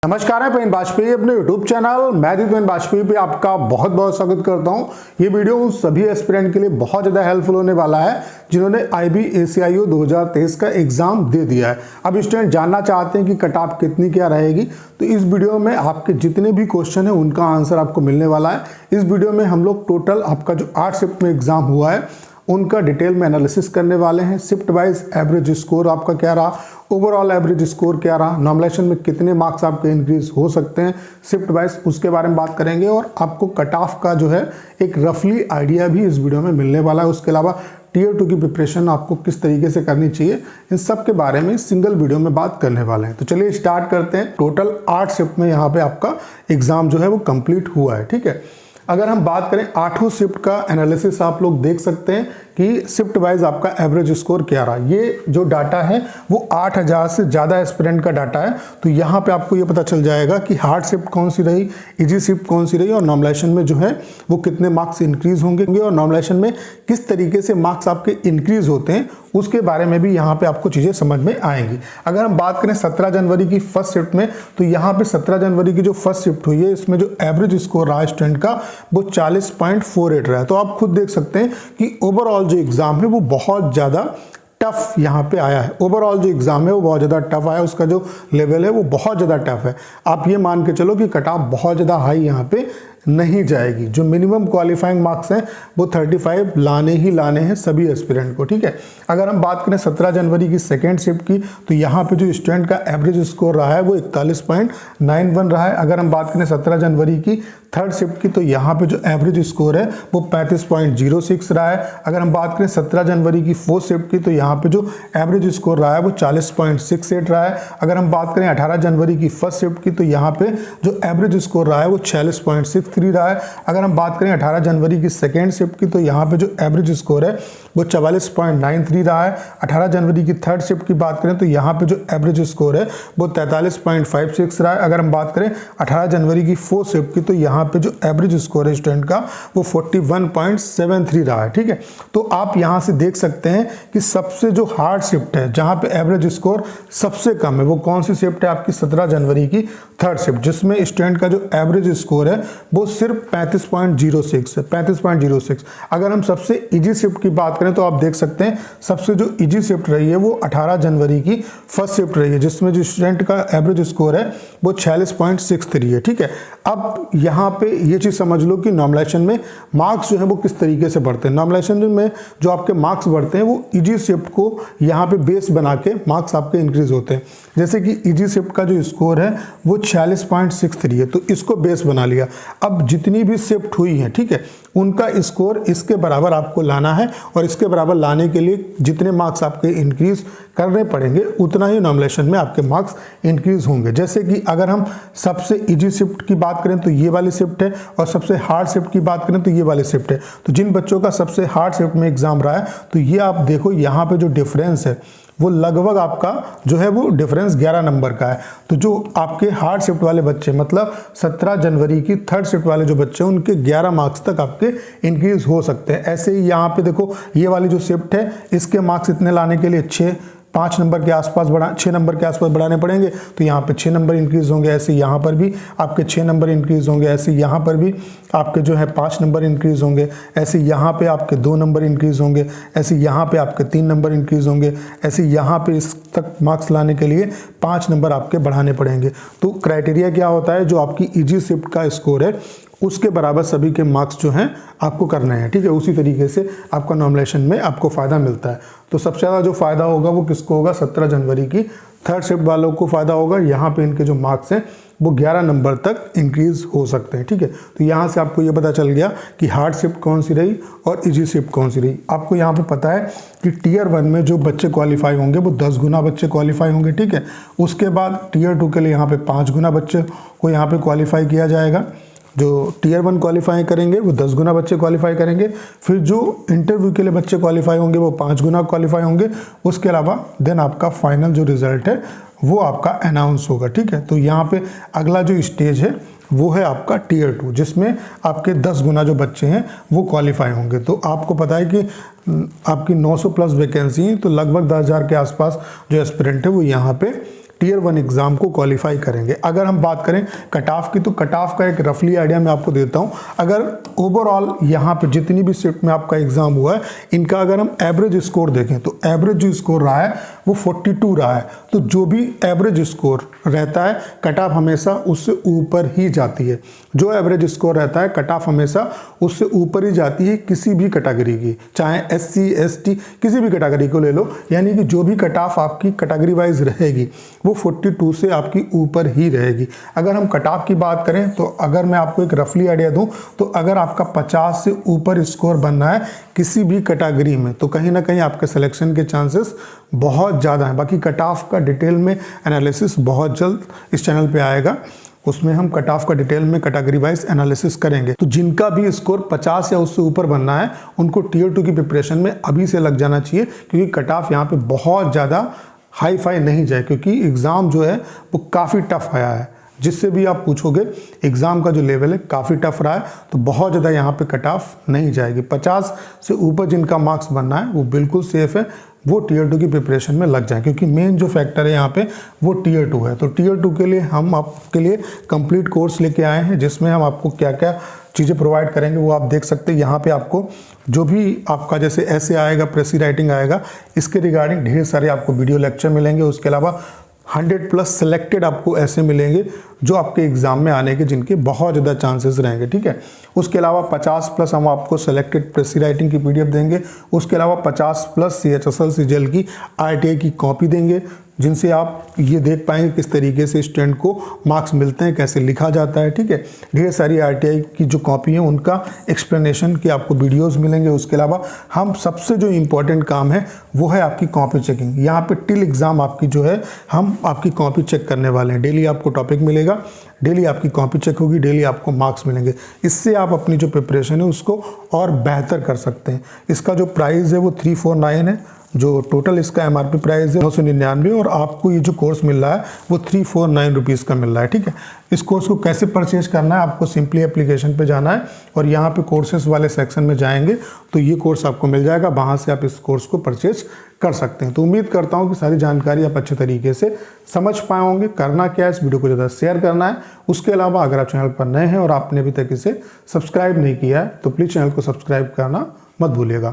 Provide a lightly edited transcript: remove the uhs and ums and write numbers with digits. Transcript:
नमस्कार, मैं प्रवीण वाजपेयी अपने YouTube channel maths Praveen Vajpayee पे आपका बहुत बहुत स्वागत करता हूं। ये वीडियो उन सभी एस्पिरेंट के लिए बहुत ज़्यादा हेल्पफुल होने वाला है जिन्होंने IB ACIO 2023 का एग्जाम दे दिया है। अब स्टूडेंट जानना चाहते हैं कि कट ऑफ कितनी क्या रहेगी, तो इस वीडियो में आपके जितने भी क्वेश्चन है उनका आंसर आपको मिलने वाला है। इस वीडियो में हम लोग टोटल आपका जो 8 शिफ्ट में एग्जाम हुआ है उनका डिटेल में एनालिसिस करने वाले हैं। शिफ्ट वाइज एवरेज स्कोर आपका क्या रहा, ओवरऑल एवरेज स्कोर क्या रहा, नॉमिनेशन में कितने मार्क्स आपके इंक्रीज हो सकते हैं शिफ्ट वाइज, उसके बारे में बात करेंगे। और आपको कट ऑफ का जो है एक रफली आइडिया भी इस वीडियो में मिलने वाला है। उसके अलावा टियर 2 की प्रिपरेशन आपको किस तरीके से करनी चाहिए, इन सब के बारे में सिंगल वीडियो में बात करने वाले हैं। तो चलिए स्टार्ट करते हैं। टोटल 8 शिफ्ट में यहाँ पे आपका एग्जाम जो है वो कंप्लीट हुआ है। ठीक है, अगर हम बात करें 8 शिफ्ट का एनालिसिस, आप लोग देख सकते हैं कि शिफ्ट वाइज आपका एवरेज स्कोर क्या रहा। ये जो डाटा है वो 8000 से ज़्यादा एस्पिरेंट का डाटा है। तो यहाँ पे आपको ये पता चल जाएगा कि हार्ड शिफ्ट कौन सी रही, इजी शिफ्ट कौन सी रही, और नॉमिनेशन में जो है वो कितने मार्क्स इंक्रीज होंगे, और नॉमिनेशन में किस तरीके से मार्क्स आपके इंक्रीज होते हैं उसके बारे में भी यहाँ पे आपको चीज़ें समझ में आएंगी। अगर हम बात करें 17 जनवरी की फर्स्ट शिफ्ट में, तो यहाँ पे 17 जनवरी की जो फर्स्ट शिफ्ट हुई है इसमें जो एवरेज स्कोर रहा स्टूडेंट का वो 40.48 रहा है। तो आप खुद देख सकते हैं कि ओवरऑल जो एग्जाम है वो बहुत ज़्यादा टफ यहाँ पे आया है। ओवरऑल जो एग्जाम है वो बहुत ज़्यादा टफ आया, उसका जो लेवल है वो बहुत ज़्यादा टफ है। आप ये मान के चलो कि कट ऑफ बहुत ज़्यादा हाई यहाँ पे नहीं जाएगी। जो मिनिमम क्वालिफाइंग मार्क्स हैं वो 35 लाने ही लाने हैं सभी एस्पिरेंट को। ठीक है, अगर हम बात करें 17 जनवरी की सेकेंड शिफ्ट की, तो यहाँ पे जो स्टूडेंट का एवरेज स्कोर रहा है वो 41.91 रहा है। अगर हम बात करें 17 जनवरी की थर्ड शिफ्ट की, तो यहाँ पे जो एवरेज स्कोर है वो 35.06 रहा है। अगर हम बात करें 17 जनवरी की फोर्थ शिफ्ट की, तो यहाँ पे जो एवरेज स्कोर रहा है वो 40.68 रहा है। अगर हम बात करें 18 जनवरी की फर्स्ट शिफ्ट की, तो यहाँ पे जो एवरेज स्कोर रहा है वो 46.63 रहा है। अगर हम बात करें 18 जनवरी की सेकेंड शिफ्ट की, तो यहाँ पे जो एवरेज स्कोर है वो 44.93 रहा है। 18 जनवरी की थर्ड शिफ्ट की बात करें तो यहाँ पे जो एवरेज स्कोर है वो 43.56 रहा है। अगर हम बात करें 18 जनवरी की फोर्थ शिफ्ट की, तो यहाँ पे जो एवरेज स्कोर है स्टूडेंट का वो 41.73 रहा है। ठीक है, तो आप यहाँ से देख सकते हैं कि सबसे जो हार्ड शिफ्ट है जहाँ पे एवरेज स्कोर सबसे कम है वो कौन सी शिफ्ट है, आपकी 17 जनवरी की थर्ड शिफ्ट, जिसमें स्टूडेंट का जो एवरेज स्कोर है वो सिर्फ 35.06 है, 35.06। अगर हम सबसे इजी शिफ्ट की बात करें तो आप देख सकते हैं सबसे जो इजी शिफ्ट रही है वो 18 जनवरी की फर्स्ट शिफ्ट रही है, जिसमें जो स्टूडेंट का एवरेज स्कोर है वो 46.63 है। ठीक है, अब यहाँ पे ये चीज़ समझ लो कि नॉमिनेशन में मार्क्स जो है वो किस तरीके से बढ़ते हैं। नॉमिनेशन में जो आपके मार्क्स बढ़ते हैं वो इजी शिफ्ट को यहाँ पे बेस बना के मार्क्स आपके इंक्रीज होते हैं। जैसे कि इजी शिफ्ट का जो स्कोर है वो 46.63 है, तो इसको बेस बना लिया। अब जितनी भी शिफ्ट हुई है, ठीक है, उनका स्कोर इसके बराबर आपको लाना है, और इसके बराबर लाने के लिए जितने मार्क्स आपके इंक्रीज करने पड़ेंगे उतना ही नॉमिनेशन में आपके मार्क्स इंक्रीज होंगे। जैसे कि अगर हम सबसे इजी शिफ्ट की बात करें तो ये वाली शिफ्ट है, और सबसे हार्ड शिफ्ट की बात करें तो ये वाली शिफ्ट है। तो जिन बच्चों का सबसे हार्ड शिफ्ट में एग्जाम रहा है, तो ये आप देखो यहाँ पे जो डिफरेंस है वो लगभग आपका जो है वो डिफरेंस 11 नंबर का है। तो जो आपके हार्ड शिफ्ट वाले बच्चे, मतलब 17 जनवरी की थर्ड शिफ्ट वाले जो बच्चे हैं, उनके 11 मार्क्स तक आपके इंक्रीज हो सकते हैं। ऐसे ही यहाँ पे देखो ये वाली जो शिफ्ट है इसके मार्क्स इतने लाने के लिए 5 नंबर के आसपास 6 नंबर के आसपास बढ़ाने पड़ेंगे, तो यहाँ पे 6 नंबर इंक्रीज होंगे। ऐसे यहाँ पर भी आपके 6 नंबर इंक्रीज होंगे। ऐसे यहाँ पर भी आपके जो है 5 नंबर इंक्रीज होंगे। ऐसे यहाँ पे आपके 2 नंबर इंक्रीज होंगे। ऐसे यहाँ पे आपके 3 नंबर इंक्रीज होंगे। ऐसे यहाँ पे इस तक मार्क्स लाने के लिए 5 नंबर आपके बढ़ाने पड़ेंगे। तो क्राइटेरिया क्या होता है, जो आपकी इजी शिफ्ट का स्कोर है उसके बराबर सभी के मार्क्स जो हैं आपको करने हैं। ठीक है, उसी तरीके से आपका नॉमिनेशन में आपको फ़ायदा मिलता है। तो सबसे ज़्यादा जो फ़ायदा होगा वो किसको होगा, 17 जनवरी की थर्ड शिफ्ट वालों को फ़ायदा होगा। यहाँ पे इनके जो मार्क्स हैं वो 11 नंबर तक इंक्रीज हो सकते हैं। ठीक है, तो यहाँ से आपको ये पता चल गया कि हार्ड शिफ्ट कौन सी रही और इजी शिफ्ट कौन सी रही। आपको यहाँ पे पता है कि टियर 1 में जो बच्चे क्वालिफाई होंगे वो 10 गुना बच्चे क्वालिफाई होंगे। ठीक है, उसके बाद टियर 2 के लिए यहाँ पे 5 गुना बच्चे को यहाँ पे क्वालिफाई किया जाएगा। जो टियर 1 क्वालिफाई करेंगे वो 10 गुना बच्चे क्वालिफाई करेंगे। फिर जो इंटरव्यू के लिए बच्चे क्वालिफाई होंगे वो 5 गुना क्वालिफाई होंगे। उसके अलावा देन आपका फाइनल जो रिजल्ट है वो आपका अनाउंस होगा। ठीक है, तो यहाँ पे अगला जो स्टेज है वो है आपका टियर 2, जिसमें आपके 10 गुना जो बच्चे हैं वो क्वालिफाई होंगे। तो आपको पता है कि आपकी 900 प्लस वैकेंसी है, तो लगभग 10,000 के आसपास जो एस्पिरेंट है वो यहाँ पे टियर 1 एग्ज़ाम को क्वालिफाई करेंगे। अगर हम बात करें कट ऑफ की, तो कट ऑफ का एक रफली आइडिया मैं आपको देता हूँ। अगर ओवरऑल यहाँ पे जितनी भी शिफ्ट में आपका एग्ज़ाम हुआ है, इनका अगर हम एवरेज स्कोर देखें तो एवरेज जो स्कोर रहा है वो 42 रहा है। तो जो भी एवरेज स्कोर रहता है कट ऑफ हमेशा उससे ऊपर ही जाती है। जो एवरेज स्कोर रहता है कट ऑफ हमेशा उससे ऊपर ही जाती है किसी भी कैटेगरी की, चाहे SC ST किसी भी कैटेगरी को ले लो। यानी कि जो भी कट ऑफ आपकी कैटेगरी वाइज रहेगी वो 42 से आपकी ऊपर ही रहेगी। अगर हम कट ऑफ की बात करें तो अगर मैं आपको एक रफली आइडिया दूं तो अगर आपका 50 से ऊपर स्कोर बनना है किसी भी कैटेगरी में तो कहीं ना कहीं आपके सिलेक्शन के चांसेस बहुत ज़्यादा हैं। बाकी कट ऑफ का डिटेल में एनालिसिस बहुत जल्द इस चैनल पे आएगा, उसमें हम कट ऑफ का डिटेल में कैटेगरी वाइज एनालिसिस करेंगे। तो जिनका भी स्कोर 50 या उससे ऊपर बनना है उनको टियर 2 की प्रिपरेशन में अभी से लग जाना चाहिए, क्योंकि कट ऑफ यहाँ पे बहुत ज़्यादा हाई फाई नहीं जाए, क्योंकि एग्ज़ाम जो है वो काफ़ी टफ आया है। जिससे भी आप पूछोगे एग्ज़ाम का जो लेवल है काफ़ी टफ रहा है, तो बहुत ज़्यादा यहाँ पे कट ऑफ नहीं जाएगी। 50 से ऊपर जिनका मार्क्स बनना है वो बिल्कुल सेफ है, वो टियर 2 की प्रिपरेशन में लग जाए, क्योंकि मेन जो फैक्टर है यहाँ पे वो टियर 2 है। तो टियर 2 के लिए हम आपके लिए कंप्लीट कोर्स लेके आए हैं, जिसमें हम आपको क्या क्या चीज़ें प्रोवाइड करेंगे वो आप देख सकते हैं। यहाँ पे आपको जो भी आपका जैसे ऐसे आएगा, प्रेसी राइटिंग आएगा, इसके रिगार्डिंग ढेर सारे आपको वीडियो लेक्चर मिलेंगे। उसके अलावा 100+ सेलेक्टेड आपको ऐसे मिलेंगे जो आपके एग्जाम में आने के जिनके बहुत ज़्यादा चांसेस रहेंगे, ठीक है। उसके अलावा 50+ हम आपको सेलेक्टेड प्रेसी राइटिंग की PDF देंगे। उसके अलावा 50+ CHSL CGL की RTI की कॉपी देंगे, जिनसे आप ये देख पाएंगे किस तरीके से स्टूडेंट को मार्क्स मिलते हैं, कैसे लिखा जाता है, ठीक है। ढेर सारी RTI की जो कॉपी है उनका एक्सप्लेनेशन की आपको वीडियोस मिलेंगे। उसके अलावा हम सबसे जो इम्पोर्टेंट काम है वो है आपकी कॉपी चेकिंग। यहाँ पे टिल एग्ज़ाम आपकी जो है हम आपकी कॉपी चेक करने वाले हैं। डेली आपको टॉपिक मिलेगा, डेली आपकी कॉपी चेक होगी, डेली आपको मार्क्स मिलेंगे। इससे आप अपनी जो प्रिपरेशन है उसको और बेहतर कर सकते हैं। इसका जो प्राइस है वो 349 है, जो टोटल इसका MRP प्राइस है 999, और आपको ये जो कोर्स मिल रहा है वो 349 रुपीज़ का मिल रहा है, ठीक है। इस कोर्स को कैसे परचेज करना है, आपको सिंपली एप्लीकेशन पे जाना है और यहाँ पे कोर्सेज वाले सेक्शन में जाएंगे तो ये कोर्स आपको मिल जाएगा, वहाँ से आप इस कोर्स को परचेज कर सकते हैं। तो उम्मीद करता हूँ कि सारी जानकारी आप अच्छे तरीके से समझ पाए होंगे। करना क्या है, इस वीडियो को ज़्यादा शेयर करना है। उसके अलावा अगर आप चैनल पर नए हैं और आपने अभी तक इसे सब्सक्राइब नहीं किया है तो प्लीज़ चैनल को सब्सक्राइब करना मत भूलिएगा।